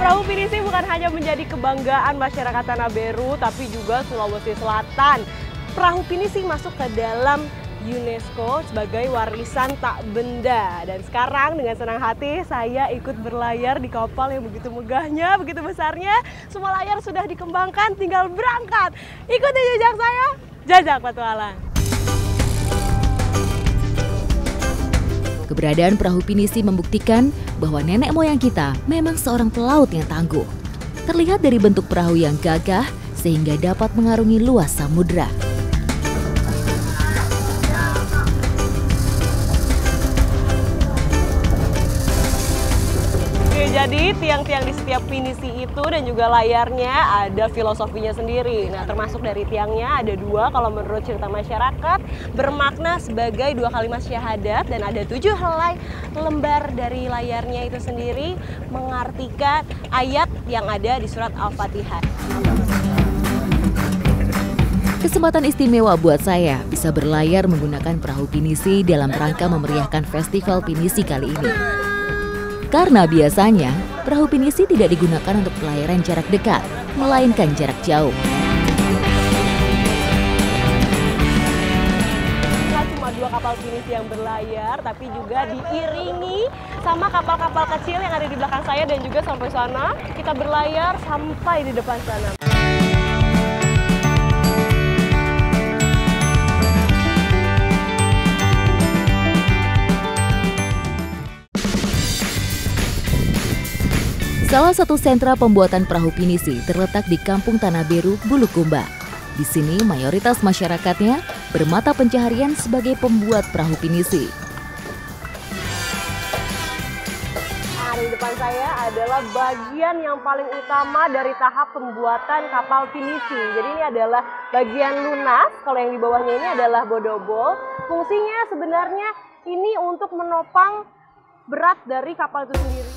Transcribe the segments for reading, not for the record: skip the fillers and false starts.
Perahu pinisi bukan hanya menjadi kebanggaan masyarakat Tanah Beru, tapi juga Sulawesi Selatan. Perahu pinisi masuk ke dalam UNESCO sebagai warisan tak benda. Dan sekarang dengan senang hati saya ikut berlayar di kapal yang begitu megahnya, begitu besarnya. Semua layar sudah dikembangkan, tinggal berangkat. Ikuti jejak saya, Jajak Petualang. Keberadaan perahu pinisi membuktikan bahwa nenek moyang kita memang seorang pelaut yang tangguh. Terlihat dari bentuk perahu yang gagah sehingga dapat mengarungi luas samudra. Jadi tiang-tiang di setiap pinisi itu dan juga layarnya ada filosofinya sendiri. Nah, termasuk dari tiangnya ada 2 kalau menurut cerita masyarakat, bermakna sebagai 2 kalimat syahadat, dan ada 7 helai lembar dari layarnya itu sendiri mengartikan ayat yang ada di surat Al-Fatihah. Kesempatan istimewa buat saya bisa berlayar menggunakan perahu pinisi dalam rangka memeriahkan festival pinisi kali ini. Karena biasanya, perahu pinisi tidak digunakan untuk pelayaran jarak dekat, melainkan jarak jauh. Tidak cuma 2 kapal pinisi yang berlayar, tapi juga diiringi sama kapal-kapal kecil yang ada di belakang saya dan juga sampai sana. Kita berlayar sampai di depan sana. Salah satu sentra pembuatan perahu pinisi terletak di Kampung Tanah Beru, Bulukumba. Di sini mayoritas masyarakatnya bermata pencaharian sebagai pembuat perahu pinisi. Nah, di depan saya adalah bagian yang paling utama dari tahap pembuatan kapal pinisi. Jadi ini adalah bagian lunas, kalau yang di bawahnya ini adalah bodobol. Fungsinya sebenarnya ini untuk menopang berat dari kapal itu sendiri.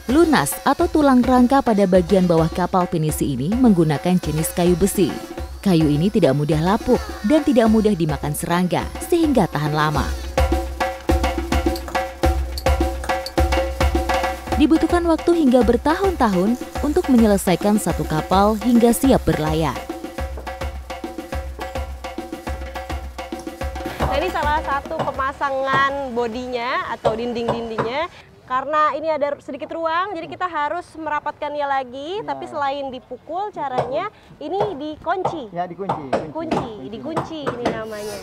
Lunas atau tulang rangka pada bagian bawah kapal pinisi ini menggunakan jenis kayu besi. Kayu ini tidak mudah lapuk dan tidak mudah dimakan serangga sehingga tahan lama. Dibutuhkan waktu hingga bertahun-tahun untuk menyelesaikan satu kapal hingga siap berlayar. Nah, ini salah satu pemasangan bodinya atau dinding-dindingnya. Karena ini ada sedikit ruang, jadi kita harus merapatkannya lagi. Ya. Tapi selain dipukul, caranya ini dikunci. Ya, dikunci ini namanya.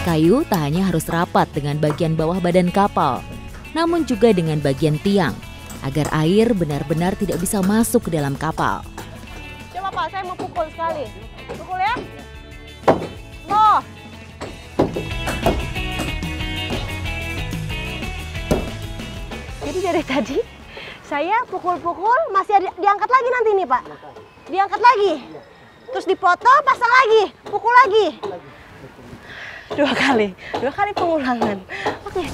Kayu tak hanya harus rapat dengan bagian bawah badan kapal, namun juga dengan bagian tiang, agar air benar-benar tidak bisa masuk ke dalam kapal. Coba Pak, saya mau pukul sekali. Pukul ya. Loh. Jadi dari tadi saya pukul-pukul masih diangkat lagi nanti nih Pak. Diangkat lagi. Terus dipotong, pasang lagi, pukul lagi. 2 kali pengulangan. Oke.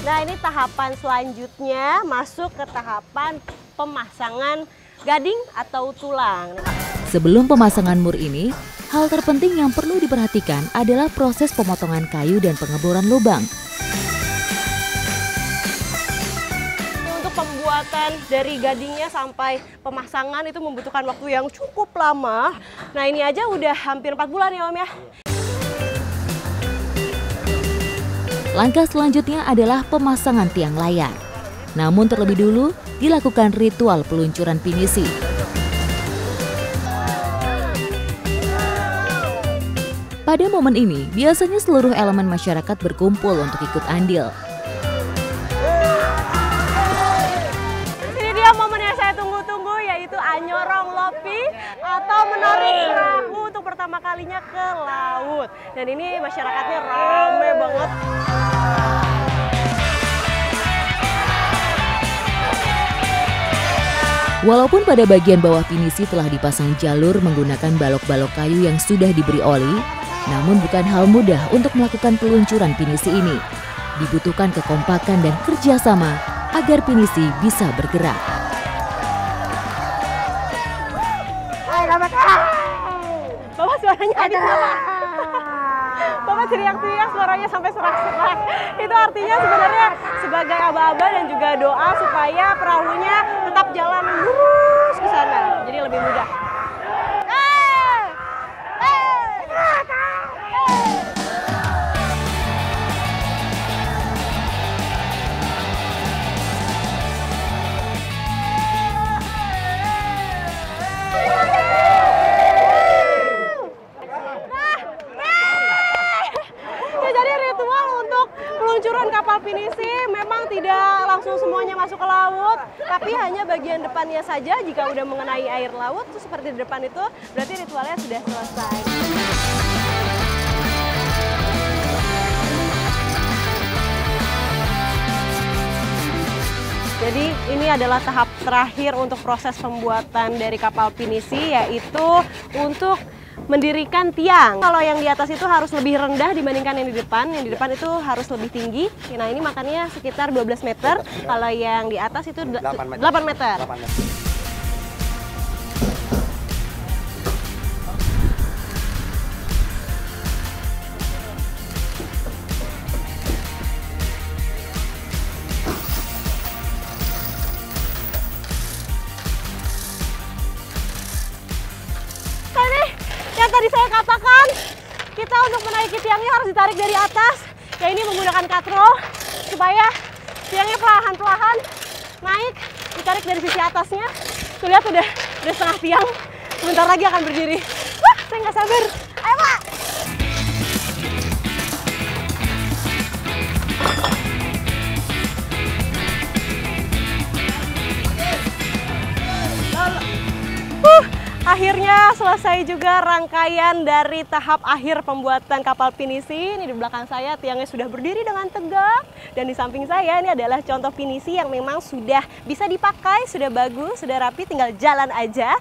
Nah, ini tahapan selanjutnya masuk ke tahapan pemasangan gading atau tulang. Sebelum pemasangan mur ini, hal terpenting yang perlu diperhatikan adalah proses pemotongan kayu dan pengeboran lubang. Untuk pembuatan dari gadingnya sampai pemasangan itu membutuhkan waktu yang cukup lama. Nah, ini aja udah hampir 4 bulan ya Om ya. Langkah selanjutnya adalah pemasangan tiang layar. Namun terlebih dulu dilakukan ritual peluncuran pinisi. Pada momen ini, biasanya seluruh elemen masyarakat berkumpul untuk ikut andil. Ini dia momen yang saya tunggu-tunggu, yaitu anyorong lopi atau menarik perahu untuk pertama kalinya ke laut. Dan ini masyarakatnya rame banget. Walaupun pada bagian bawah pinisi telah dipasang jalur menggunakan balok-balok kayu yang sudah diberi oli, namun bukan hal mudah untuk melakukan peluncuran pinisi ini. Dibutuhkan kekompakan dan kerjasama agar pinisi bisa bergerak. Bapak suaranya habis Bapak. Bapak teriak-teriak suaranya sampai serak-serak. Itu artinya sebenarnya sebagai aba-aba dan juga doa supaya perahunya tetap jalan lurus ke sana. Jadi lebih mudah. Peluncuran kapal pinisi memang tidak langsung semuanya masuk ke laut, tapi hanya bagian depannya saja. Jika udah mengenai air laut, tuh seperti di depan itu, berarti ritualnya sudah selesai. Jadi ini adalah tahap terakhir untuk proses pembuatan dari kapal pinisi, yaitu untuk mendirikan tiang. Kalau yang di atas itu harus lebih rendah dibandingkan yang di depan. Yang di depan itu harus lebih tinggi. Nah, ini makanya sekitar 12 meter. Kalau yang di atas itu 8 meter. Yang tadi saya katakan, kita untuk menaiki tiangnya harus ditarik dari atas. Ya ini menggunakan katrol supaya tiangnya perlahan-perlahan naik, ditarik dari sisi atasnya. Tuh lihat udah setengah tiang, sebentar lagi akan berdiri. Wah, saya nggak sabar. Ayo Pak! Akhirnya selesai juga rangkaian dari tahap akhir pembuatan kapal pinisi. Ini di belakang saya tiangnya sudah berdiri dengan tegak. Dan di samping saya ini adalah contoh pinisi yang memang sudah bisa dipakai, sudah bagus, sudah rapi, tinggal jalan aja.